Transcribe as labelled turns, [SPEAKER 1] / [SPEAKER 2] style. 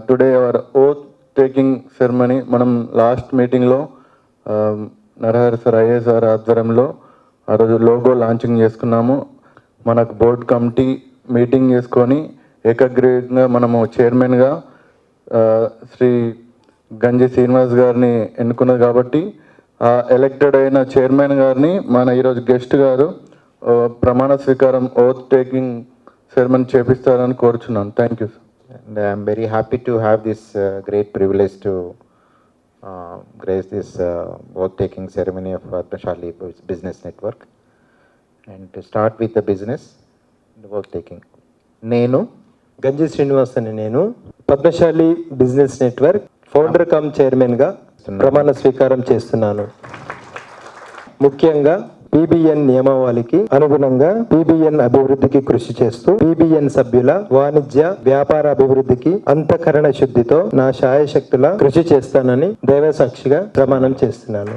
[SPEAKER 1] Today our oath taking ceremony మనం last మీటింగ్లో Narahari sir IAS sir ఆధ్వర్యంలో ఆ రోజు లోగో లాంచింగ్ చేసుకున్నాము. మనకు బోర్డ్ కమిటీ మీటింగ్ చేసుకొని ఏకగ్రీవంగా మనము చైర్మన్గా శ్రీ గంజి శ్రీనివాస్ గారిని ఎన్నుకున్నది కాబట్టి ఎలక్టెడ్ అయిన చైర్మన్ గారిని మన ఈరోజు గెస్ట్ గారు ప్రమాణ స్వీకారం ఓత్ టేకింగ్ సెరమనీ చేపిస్తారని కోరుచున్నాను. Thank you.
[SPEAKER 2] And I am very happy to have this great privilege to grace this oath taking ceremony of Padmashali Business Network. And to start with the business, the oath taking.
[SPEAKER 3] నేను గంజి శ్రీనివాస్ అని నేను Padmashali business network founder come చైర్మన్గా ప్రమాణ స్వీకారం చేస్తున్నాను. ముఖ్యంగా PBN నియమావళికి అనుగుణంగా పీబీఎన్ అభివృద్ధికి కృషి చేస్తూ పీబీఎన్ సభ్యుల వాణిజ్య వ్యాపార అభివృద్ధికి అంతఃకరణ శుద్ధితో నా శాయశక్తుల కృషి చేస్తానని దైవ సాక్షిగా ప్రమాణం చేస్తున్నాను.